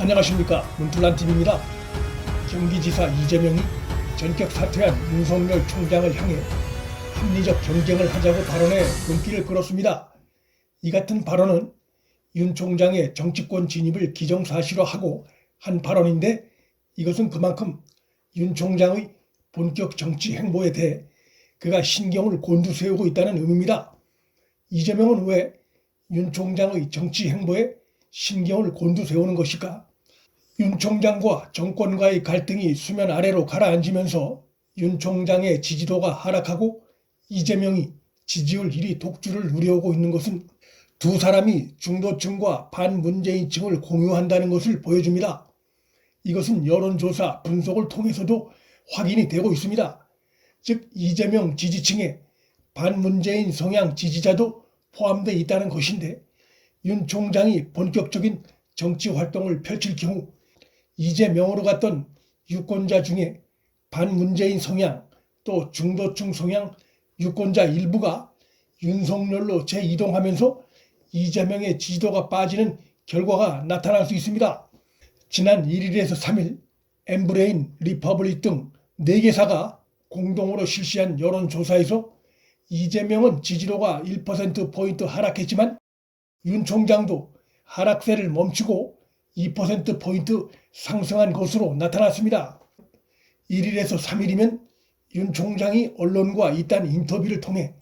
안녕하십니까, 문틀란TV입니다. 경기지사 이재명이 전격 사퇴한 윤석열 총장을 향해 합리적 경쟁을 하자고 발언에 눈길을 끌었습니다. 이 같은 발언은 윤 총장의 정치권 진입을 기정사실화하고 한 발언인데, 이것은 그만큼 윤 총장의 본격 정치 행보에 대해 그가 신경을 곤두세우고 있다는 의미입니다. 이재명은 왜 윤 총장의 정치 행보에 신경을 곤두세우는 것일까? 윤 총장과 정권과의 갈등이 수면 아래로 가라앉으면서 윤 총장의 지지도가 하락하고 이재명이 지지율 1위 독주를 누려오고 있는 것은 두 사람이 중도층과 반문재인층을 공유한다는 것을 보여줍니다. 이것은 여론조사 분석을 통해서도 확인이 되고 있습니다. 즉, 이재명 지지층에 반문재인 성향 지지자도 포함되어 있다는 것인데, 윤 총장이 본격적인 정치 활동을 펼칠 경우 이재명으로 갔던 유권자 중에 반문재인 성향 또 중도층 성향 유권자 일부가 윤석열로 재이동하면서 이재명의 지지도가 빠지는 결과가 나타날 수 있습니다. 지난 1일에서 3일 엠브레인, 리퍼블릭 등 4개사가 공동으로 실시한 여론조사에서 이재명은 지지도가 1%포인트 하락했지만 윤 총장도 하락세를 멈추고 2%포인트 상승한 것으로 나타났습니다. 1일에서 3일이면 윤 총장이 언론과 이딴 인터뷰를 통해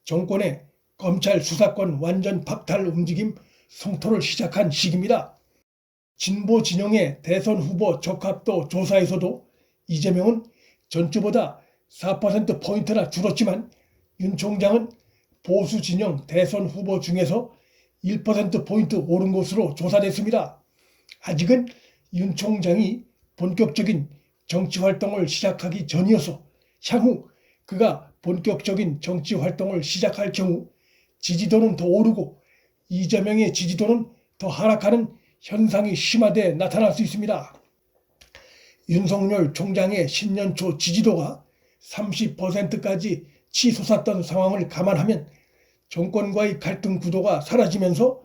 정권의 검찰 수사권 완전 박탈 움직임 성토를 시작한 시기입니다. 진보 진영의 대선 후보 적합도 조사에서도 이재명은 전주보다 4%포인트나 줄었지만 윤 총장은 보수 진영 대선 후보 중에서 1%포인트 오른 것으로 조사됐습니다. 아직은 윤 총장이 본격적인 정치 활동을 시작하기 전이어서 향후 그가 본격적인 정치 활동을 시작할 경우 지지도는 더 오르고 이재명의 지지도는 더 하락하는 현상이 심화돼 나타날 수 있습니다. 윤석열 총장의 신년 초 지지도가 30%까지 치솟았던 상황을 감안하면 정권과의 갈등 구도가 사라지면서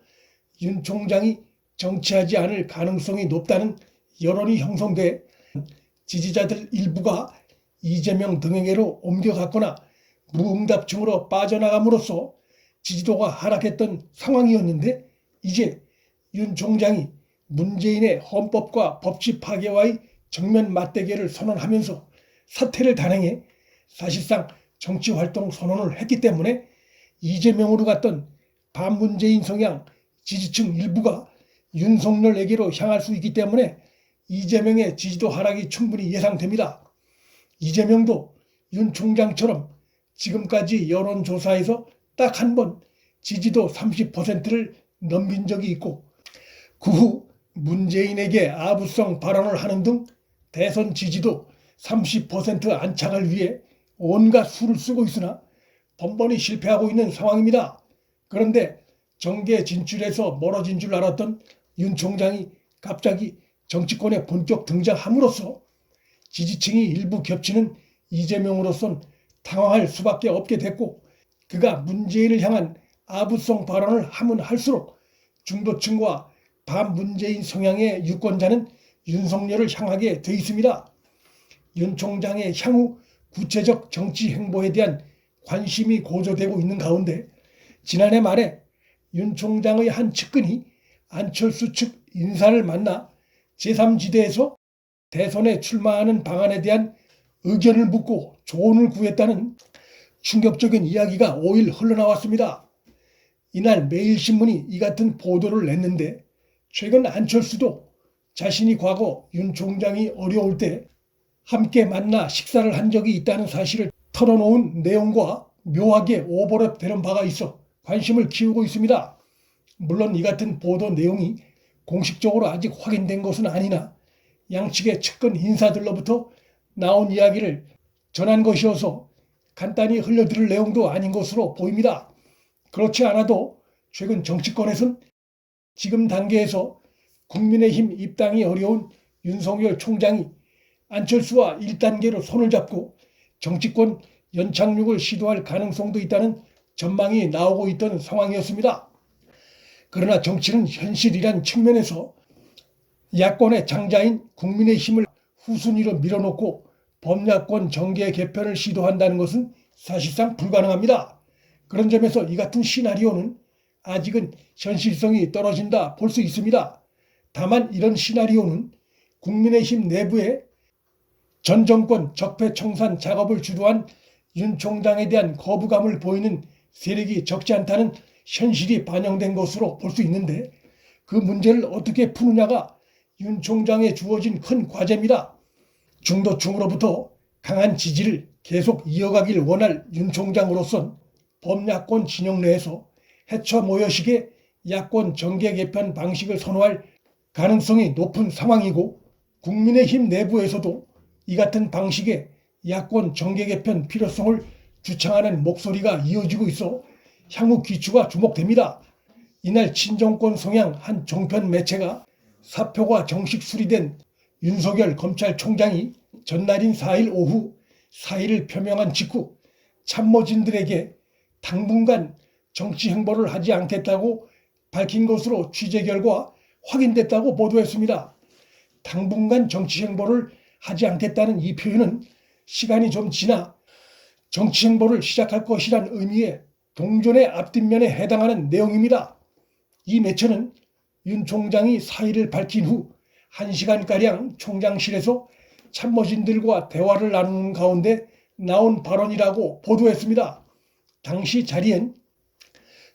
윤 총장이 정치하지 않을 가능성이 높다는 여론이 형성돼 지지자들 일부가 이재명 등에게로 옮겨갔거나 무응답층으로 빠져나감으로써 지지도가 하락했던 상황이었는데, 이제 윤 총장이 문재인의 헌법과 법치 파괴와의 정면 맞대결을 선언하면서 사퇴를 단행해 사실상 정치활동 선언을 했기 때문에 이재명으로 갔던 반문재인 성향 지지층 일부가 윤석열에게로 향할 수 있기 때문에 이재명의 지지도 하락이 충분히 예상됩니다. 이재명도 윤 총장처럼 지금까지 여론조사에서 딱 한 번 지지도 30%를 넘긴 적이 있고, 그 후 문재인에게 아부성 발언을 하는 등 대선 지지도 30% 안착을 위해 온갖 수를 쓰고 있으나 번번이 실패하고 있는 상황입니다. 그런데 정계 진출에서 멀어진 줄 알았던 윤 총장이 갑자기 정치권에 본격 등장함으로써 지지층이 일부 겹치는 이재명으로선 당황할 수밖에 없게 됐고, 그가 문재인을 향한 아부성 발언을 하면 할수록 중도층과 반문재인 성향의 유권자는 윤석열을 향하게 돼 있습니다. 윤 총장의 향후 구체적 정치 행보에 대한 관심이 고조되고 있는 가운데 지난해 말에 윤 총장의 한 측근이 안철수 측 인사를 만나 제3지대에서 대선에 출마하는 방안에 대한 의견을 묻고 조언을 구했다는 충격적인 이야기가 5일 흘러나왔습니다. 이날 매일신문이 이 같은 보도를 냈는데, 최근 안철수도 자신이 과거 윤 총장이 어려울 때 함께 만나 식사를 한 적이 있다는 사실을 털어놓은 내용과 묘하게 오버랩되는 바가 있어 관심을 키우고 있습니다. 물론 이 같은 보도 내용이 공식적으로 아직 확인된 것은 아니나 양측의 측근 인사들로부터 나온 이야기를 전한 것이어서 간단히 흘려들을 내용도 아닌 것으로 보입니다. 그렇지 않아도 최근 정치권에선 지금 단계에서 국민의힘 입당이 어려운 윤석열 총장이 안철수와 1단계로 손을 잡고 정치권 연착륙을 시도할 가능성도 있다는 전망이 나오고 있던 상황이었습니다. 그러나 정치는 현실이란 측면에서 야권의 장자인 국민의힘을 후순위로 밀어놓고 범야권 정계 개편을 시도한다는 것은 사실상 불가능합니다. 그런 점에서 이 같은 시나리오는 아직은 현실성이 떨어진다 볼 수 있습니다. 다만 이런 시나리오는 국민의힘 내부에 전 정권 적폐청산 작업을 주도한 윤 총장에 대한 거부감을 보이는 세력이 적지 않다는 현실이 반영된 것으로 볼 수 있는데, 그 문제를 어떻게 푸느냐가 윤 총장에 주어진 큰 과제입니다. 중도층으로부터 강한 지지를 계속 이어가길 원할 윤 총장으로선 범야권 진영 내에서 해처 모여식의 야권 정계 개편 방식을 선호할 가능성이 높은 상황이고, 국민의힘 내부에서도 이 같은 방식의 야권 정계 개편 필요성을 주창하는 목소리가 이어지고 있어 향후 귀추가 주목됩니다. 이날 친정권 성향 한 종편 매체가 사표가 정식 수리된 윤석열 검찰총장이 전날인 4일 오후 사의를 표명한 직후 참모진들에게 당분간 정치 행보를 하지 않겠다고 밝힌 것으로 취재 결과 확인됐다고 보도했습니다. 당분간 정치 행보를 하지 않겠다는 이 표현은 시간이 좀 지나 정치 행보를 시작할 것이란 의미의 동전의 앞뒷면에 해당하는 내용입니다. 이 매체는 윤 총장이 사의를 밝힌 후 1시간가량 총장실에서 참모진들과 대화를 나누는 가운데 나온 발언이라고 보도했습니다. 당시 자리엔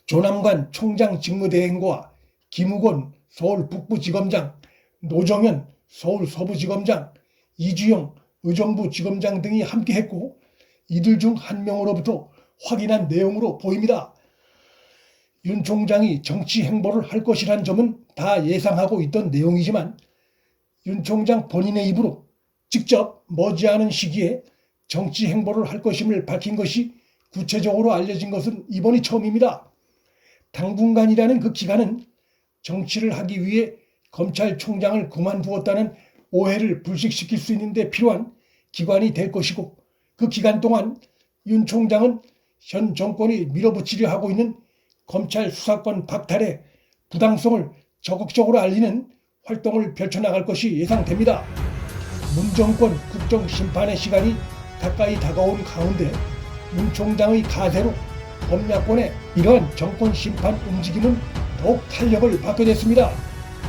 조남관 총장 직무대행과 김우건 서울 북부지검장, 노정현 서울 서부지검장, 이주영 의정부 지검장 등이 함께했고, 이들 중 한 명으로부터 확인한 내용으로 보입니다. 윤 총장이 정치 행보를 할 것이란 점은 다 예상하고 있던 내용이지만 윤 총장 본인의 입으로 직접 머지않은 시기에 정치 행보를 할 것임을 밝힌 것이 구체적으로 알려진 것은 이번이 처음입니다. 당분간이라는 그 기간은 정치를 하기 위해 검찰총장을 그만두었다는 오해를 불식시킬 수 있는 데 필요한 기간이 될 것이고, 그 기간 동안 윤 총장은 현 정권이 밀어붙이려 하고 있는 검찰 수사권 박탈의 부당성을 적극적으로 알리는 활동을 펼쳐나갈 것이 예상됩니다. 문정권 국정심판의 시간이 가까이 다가온 가운데 윤 총장의 가세로 범야권의 이러한 정권 심판 움직임은 더욱 탄력을 받게 됐습니다.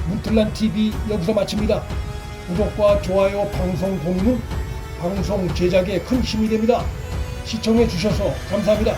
문틀란TV 여기서 마칩니다. 구독과 좋아요, 방송 공유는 방송 제작에 큰 힘이 됩니다. 시청해 주셔서 감사합니다.